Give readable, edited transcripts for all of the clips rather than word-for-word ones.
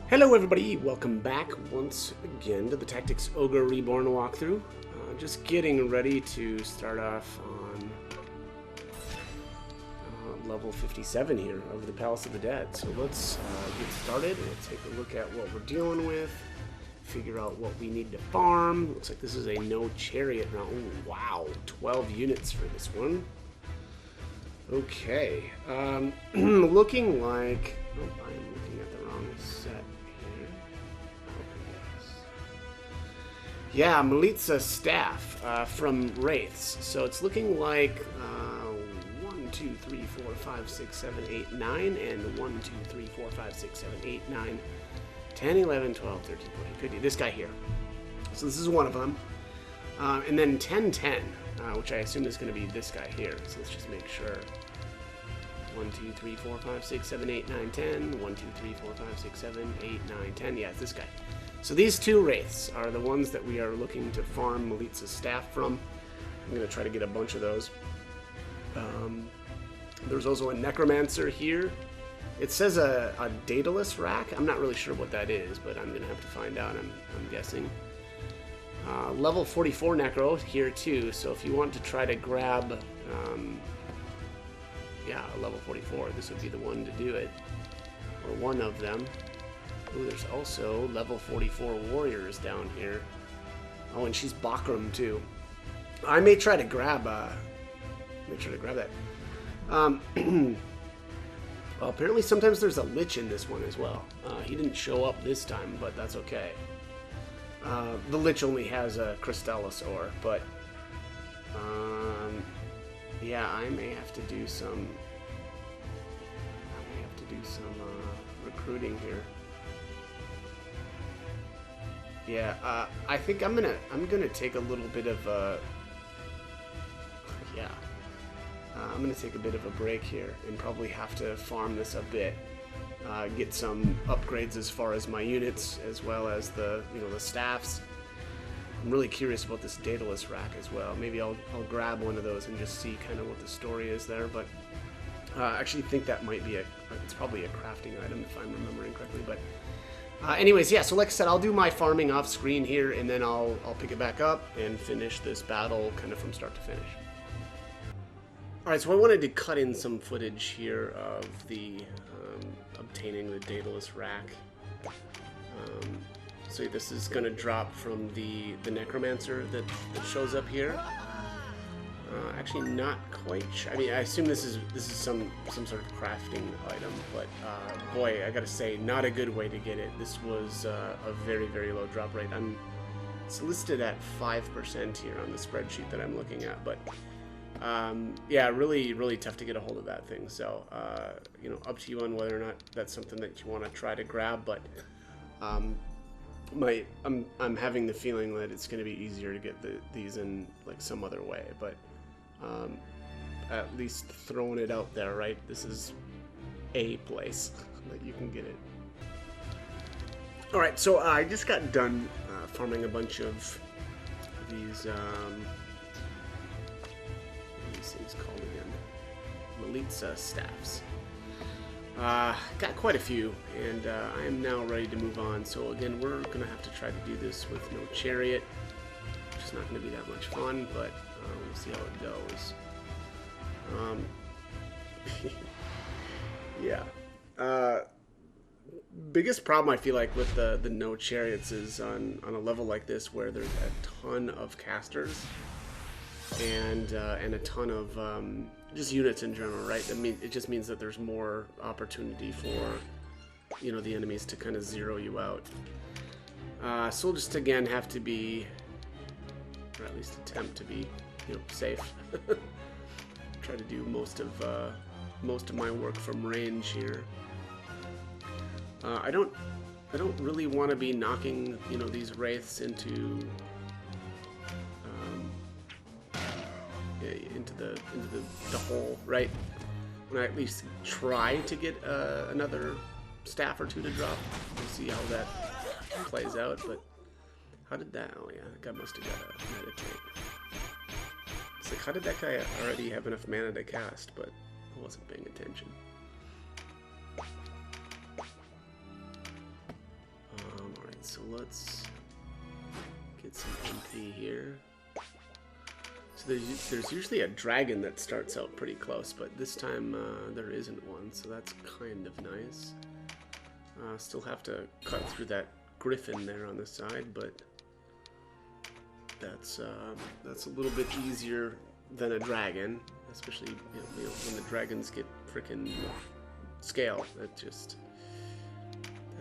Hello everybody, welcome back once again to the Tactics Ogre Reborn walkthrough. Just getting ready to start off on level 57 here of the Palace of the Dead. So let's get started. We'll take a look at what we're dealing with, figure out what we need to farm. Looks like this is a no chariot round. Ooh, wow, 12 units for this one. Okay, looking like... Oh, I'm looking at the wrong set here. Oh, yes. Yeah, Militia staff from Wraiths. So it's looking like 1, 2, 3, 4, 5, 6, 7, 8, 9, and 1, 2, 3, 4, 5, 6, 7, 8, 9, 10, 11, 12, 13, 14, 15. This guy here. So this is one of them. And then 10, 10. Which I assume is going to be this guy here. So let's just make sure. 1, 2, 3, 4, 5, 6, 7, 8, 9, 10. 1, 2, 3, 4, 5, 6, 7, 8, 9, 10. Yeah, it's this guy. So these two wraiths are the ones that we are looking to farm Militia's staff from. I'm going to try to get a bunch of those. There's also a necromancer here. It says a Daedalus rack. I'm not really sure what that is, but I'm going to have to find out, I'm guessing. Level 44 Necro here too, so if you want to try to grab, yeah, a level 44, this would be the one to do it, or one of them. Ooh, there's also level 44 warriors down here. Oh, and she's Bakram too. I may try to grab, that. Well, apparently sometimes there's a Lich in this one as well. He didn't show up this time, but that's okay. The Lich only has a Crystallis ore, but yeah, I may have to do some recruiting here. Yeah, I think I'm gonna take a little bit of I'm gonna take a bit of a break here and probably have to farm this a bit. Get some upgrades as far as my units, as well as the the staffs. I'm really curious about this Daedalus rack as well. Maybe I'll grab one of those and just see kind of what the story is there. But I actually think that might be it's probably a crafting item if I'm remembering correctly. But anyways, yeah. So like I said, I'll do my farming off screen here, and then I'll pick it back up and finish this battle kind of from start to finish. Alright, so I wanted to cut in some footage here of the obtaining the Daedalus rack. So this is going to drop from the Necromancer that shows up here. Actually, not quite sure. I mean, I assume this is some sort of crafting item, but boy, I gotta say, not a good way to get it. This was a very, very low drop rate. It's listed at 5% here on the spreadsheet that I'm looking at, but yeah, really, really tough to get a hold of that thing. So, up to you on whether or not that's something that you want to try to grab. But I'm having the feeling that it's going to be easier to get these in like some other way. But at least throwing it out there, right? This is a place that you can get it. All right, so I just got done farming a bunch of these. Things called again? Militia staffs. Got quite a few, and I am now ready to move on. So again, we're gonna have to try to do this with no chariot, which is not gonna be that much fun, but we'll see how it goes. Yeah. Biggest problem I feel like with the no chariots is on a level like this where there's a ton of casters. And a ton of just units in general, right? I mean, it just means that there's more opportunity for the enemies to kind of zero you out. So we'll just again have to be, or at least attempt to be, safe. Try to do most of my work from range here. I don't really want to be knocking these wraiths into the hole, right? When I at least try to get another staff or two to drop. We'll see how that plays out, but how did that... Oh yeah, that guy must have got a meditate. It's like, how did that guy already have enough mana to cast, but I wasn't paying attention. so let's get some MP here. So there's usually a dragon that starts out pretty close, but this time there isn't one, so that's kind of nice. Still have to cut through that griffin there on the side, but that's a little bit easier than a dragon, especially when the dragons get frickin' scale. That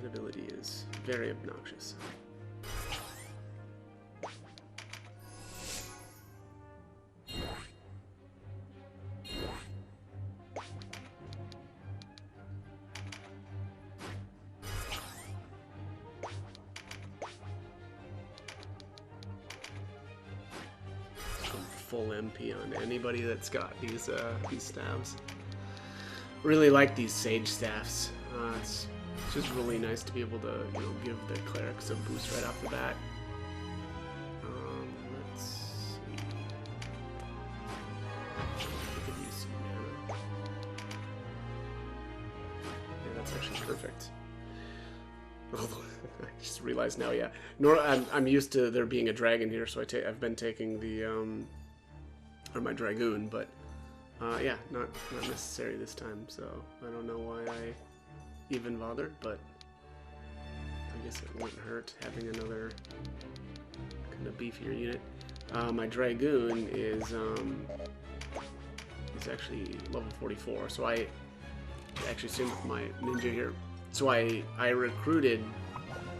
ability is very obnoxious. Full MP on anybody that's got these staves. Really like these sage staffs. It's just really nice to be able to give the clerics a boost right off the bat. Let's see. I could use some mana. Yeah, that's actually perfect. Although I just realized now, yeah. I'm used to there being a dragon here, so I've been taking the or my dragoon, but yeah, not necessary this time. So I don't know why I even bothered, but I guess it wouldn't hurt having another kind of beefier unit. My dragoon is actually level 44, so I actually same with my ninja here. So I recruited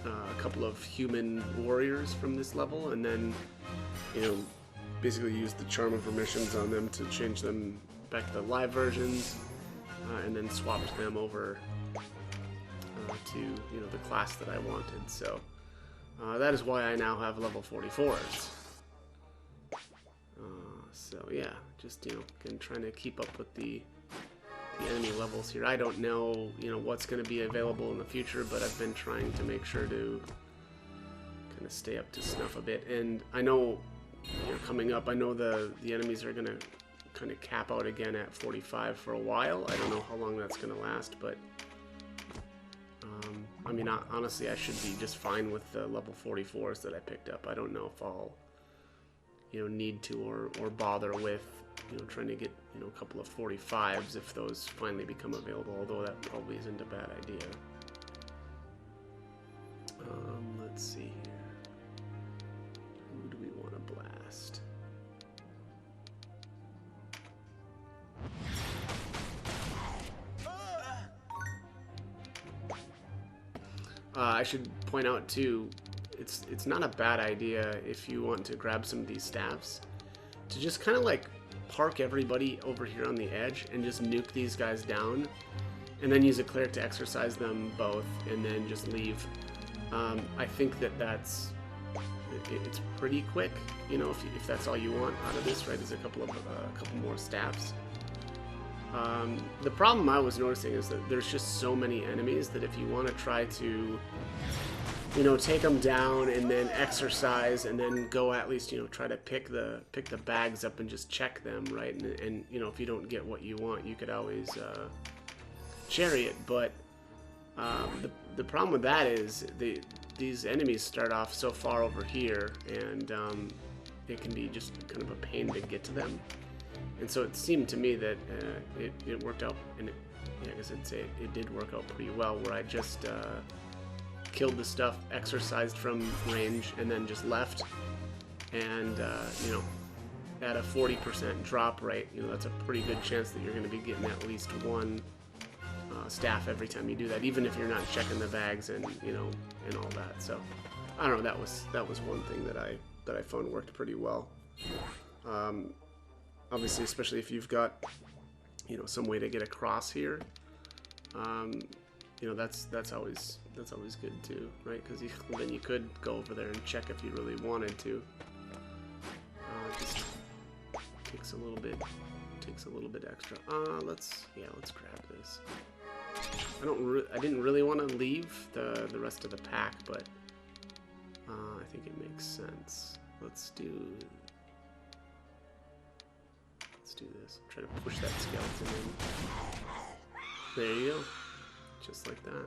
a couple of human warriors from this level, and then basically used the Charm of Remissions on them to change them back to the live versions, and then swapped them over to the class that I wanted. So that is why I now have level 44s. So yeah, just again trying to keep up with the enemy levels here. I don't know what's going to be available in the future, but I've been trying to make sure to kind of stay up to snuff a bit. And I know coming up, I know the enemies are going to kind of cap out again at 45 for a while. I don't know how long that's going to last, but I mean, honestly, I should be just fine with the level 44s that I picked up. I don't know if I'll need to or bother with trying to get a couple of 45s if those finally become available, although that probably isn't a bad idea. Let's see here. Who do we want to blast? I should point out too, it's not a bad idea if you want to grab some of these staffs to just kind of like park everybody over here on the edge and just nuke these guys down, and then use a cleric to exercise them both, and then just leave. I think it's pretty quick, if that's all you want out of this, right? Is a couple more staffs. The problem I was noticing is that there's just so many enemies that if you want to try to take them down and then exercise and then go at least try to pick the bags up and just check them, right? And if you don't get what you want, you could always chariot. But the problem with that is these enemies start off so far over here, and it can be just kind of a pain to get to them. And so it seemed to me that it worked out, and I guess I'd say it did work out pretty well, where I just killed the stuff, exercised from range, and then just left. And at a 40% drop rate, that's a pretty good chance that you're going to be getting at least one staff every time you do that, even if you're not checking the bags and and all that. So I don't know, that was one thing that I found worked pretty well. Obviously, especially if you've got some way to get across here, that's always good too, right? Because then you could go over there and check if you really wanted to. Just takes a little bit extra. Let's grab this. I didn't really want to leave the rest of the pack, but I think it makes sense. Let's do this. Try to push that skeleton in. There you go. Just like that.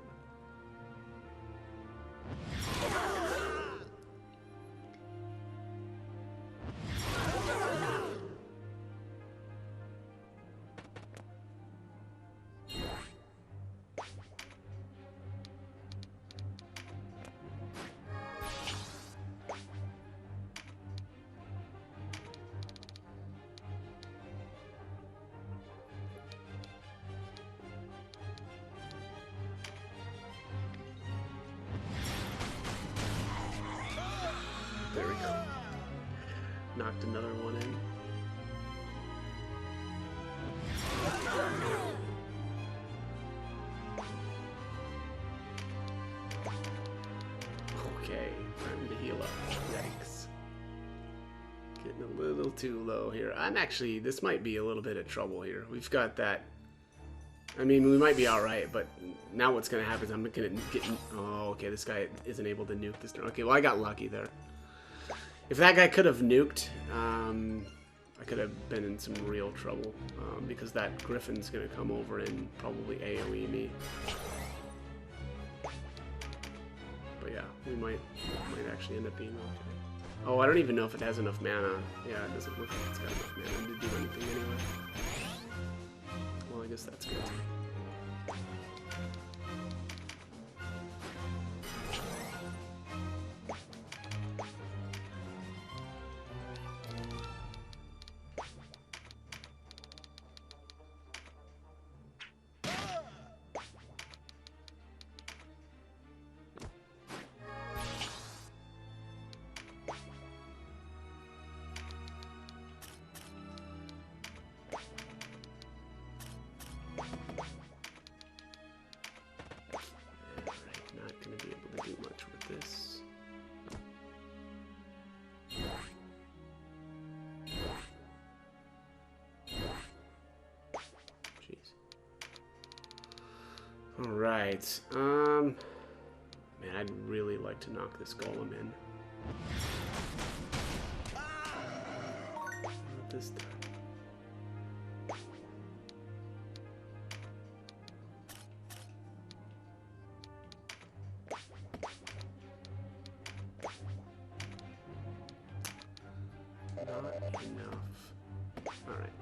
knocked another one in. Okay, time to heal up. Yikes. Getting a little too low here. This might be a little bit of trouble here. We've got that. I mean, we might be alright, but now what's going to happen is I'm going to get... Oh, okay, this guy isn't able to nuke this turn. Okay, well, I got lucky there. If that guy could have nuked, I could have been in some real trouble, because that Griffin's going to come over and probably AoE me. But yeah, we might actually end up being okay. Oh, I don't even know if it has enough mana. Yeah, it doesn't look like it's got enough mana to do anything anyway. Well, I guess that's good. Alright, man, I'd really like to knock this golem in. Not this time. Not enough. Alright.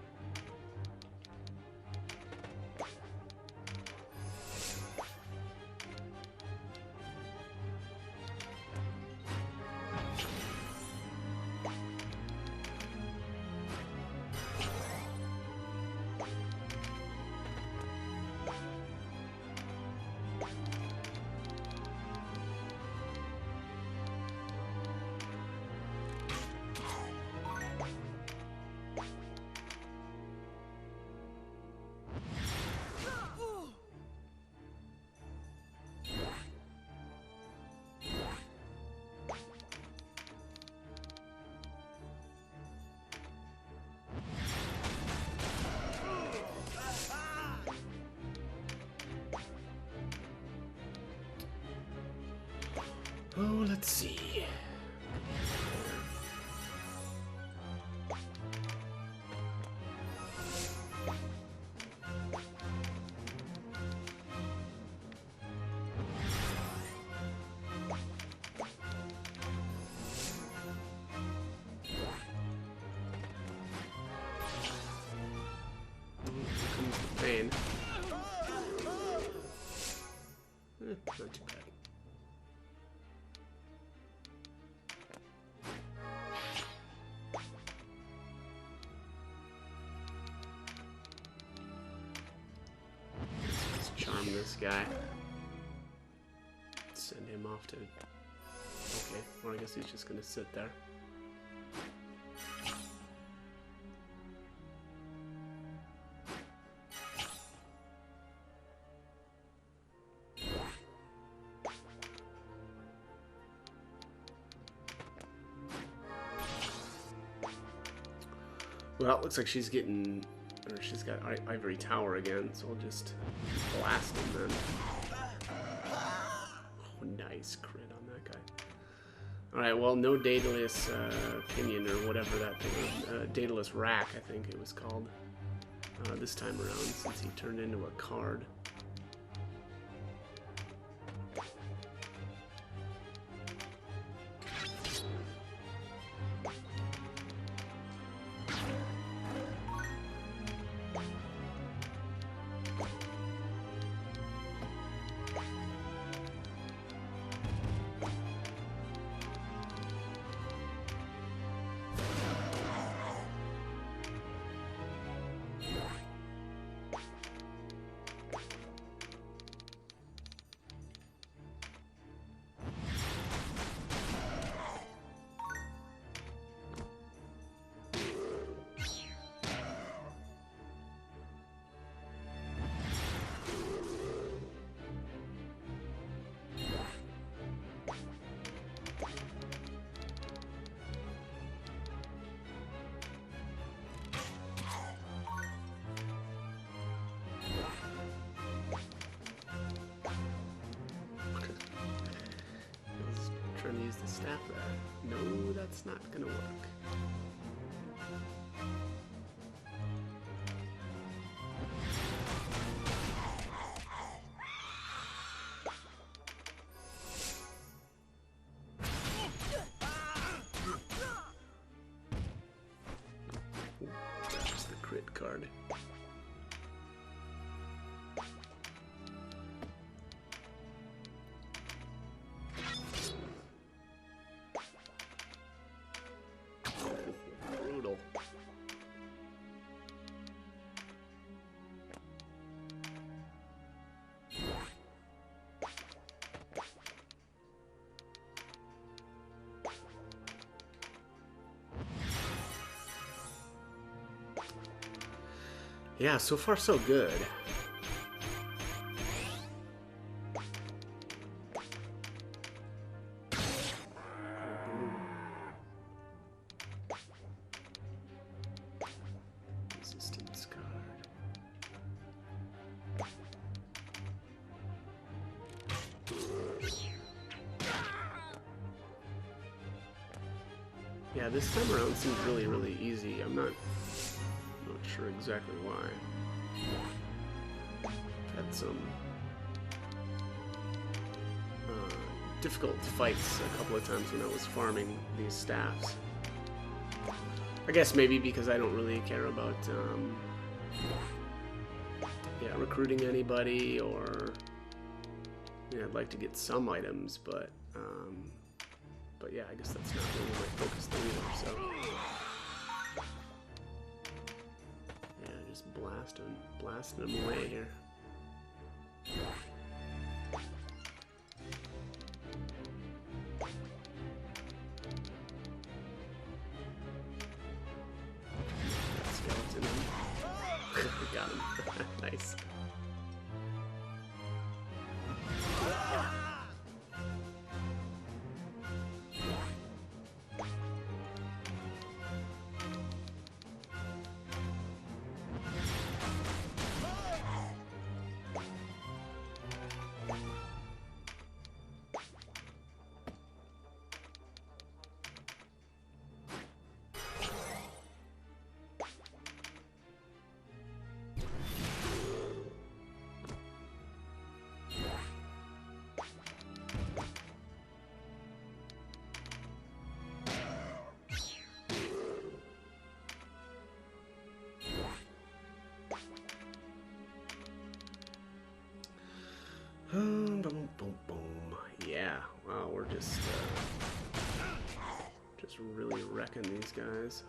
Oh, let's see. Pain. Not too bad. Let's charm this guy. Send him off to... Okay, well I guess he's just gonna sit there. Well, it looks like she's getting, or she's got Ivory Tower again, so we'll just blast him then. Oh, nice crit on that guy. Alright, well, no Daedalus Pinion or whatever that thing was. Daedalus Rack, I think it was called. This time around, since he turned into a card. trying to use the staff there. No, that's not gonna work. That's the crit card. Brutal. Yeah, so far so good. Resistance card. Yeah, this time around seems really, really easy. I'm not sure exactly why. I've had some difficult fights a couple of times when I was farming these staffs. I guess maybe because I don't really care about yeah, recruiting anybody, or yeah, I'd like to get some items, but yeah, I guess that's not really my focus thing either, so yeah, just blasting them away here. Skeleton. Got him. Nice. Boom, boom, boom. Yeah, wow, we're just really wrecking these guys.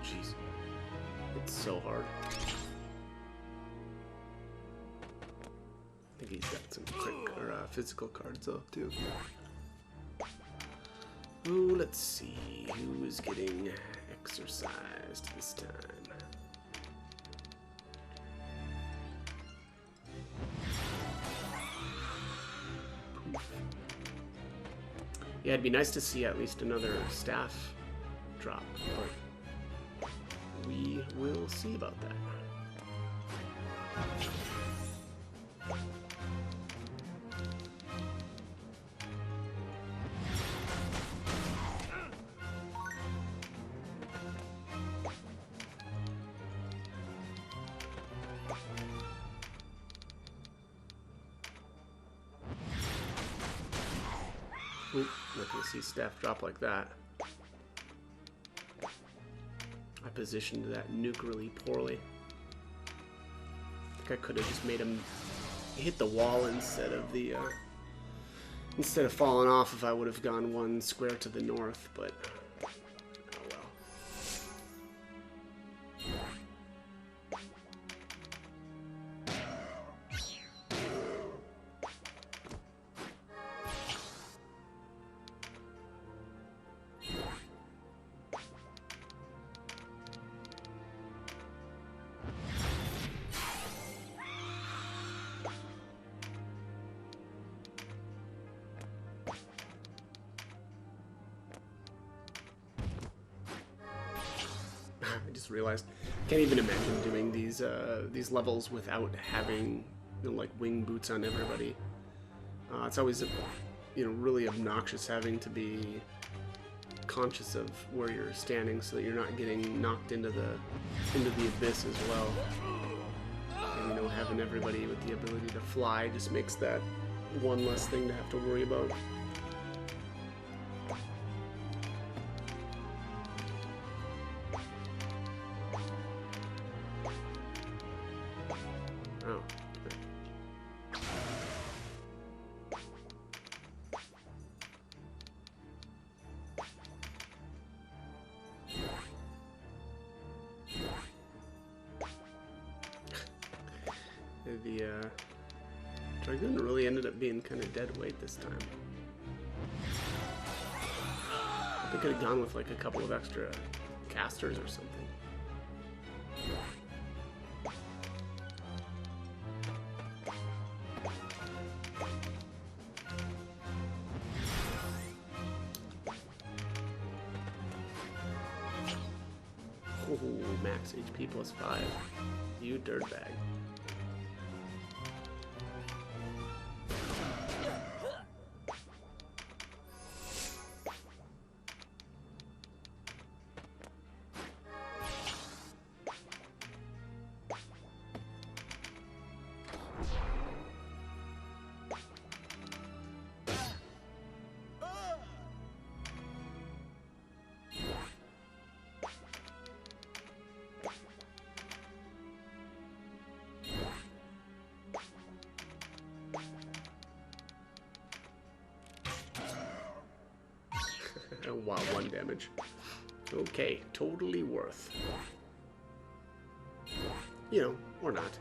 Jeez. It's so hard. I think he's got some quick or physical cards up too. Ooh, let's see who is getting exercised this time. Yeah, it'd be nice to see at least another staff drop, but we will see about that. Oop, not gonna see staff drop like that. I positioned that nuke really poorly. I could have just made him hit the wall instead of the instead of falling off if I would have gone one square to the north, but oh well. I just realized, can't even imagine doing these levels without having, you know, like wing boots on everybody. It's always, you know, really obnoxious having to be conscious of where you're standing so that you're not getting knocked into the abyss as well. And, you know, having everybody with the ability to fly just makes that one less thing to have to worry about. Oh. The Dragoon really ended up being kind of dead weight this time. They could have gone with like a couple of extra casters or something. Oh, max HP plus 5. You dirtbag. Oh, wow, 1 damage. Okay, totally worth. You know, or not.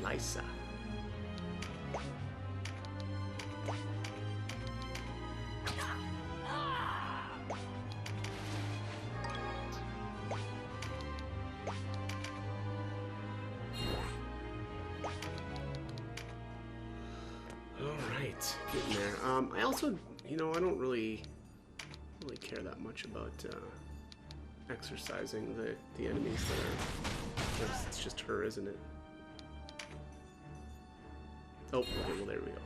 Lysa. Alright, getting there. I also, you know, I don't really care that much about exercising the enemies that are... It's just her, isn't it? Oh, okay, well there we go.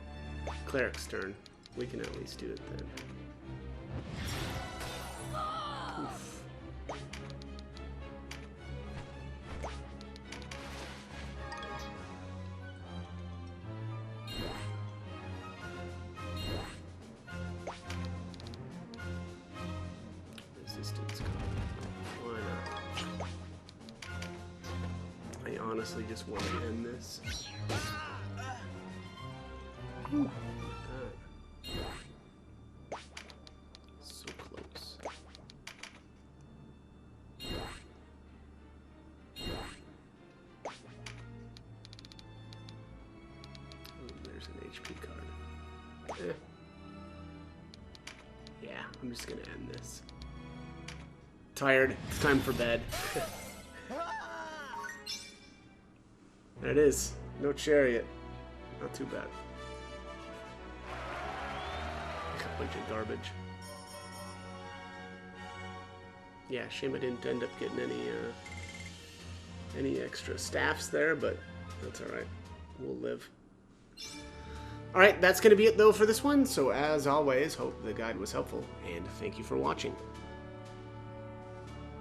Cleric's turn. We can at least do it then. Oof. Resistance card. Why not? I honestly just want to end this. Ooh. So close. Oh, there's an HP card. Yeah, I'm just gonna end this. Tired. It's time for bed. There it is. No chariot. Not too bad. A bunch of garbage. Yeah, shame I didn't end up getting any extra staffs there, but that's alright. We'll live. Alright, that's going to be it though for this one. So as always, hope the guide was helpful, and thank you for watching.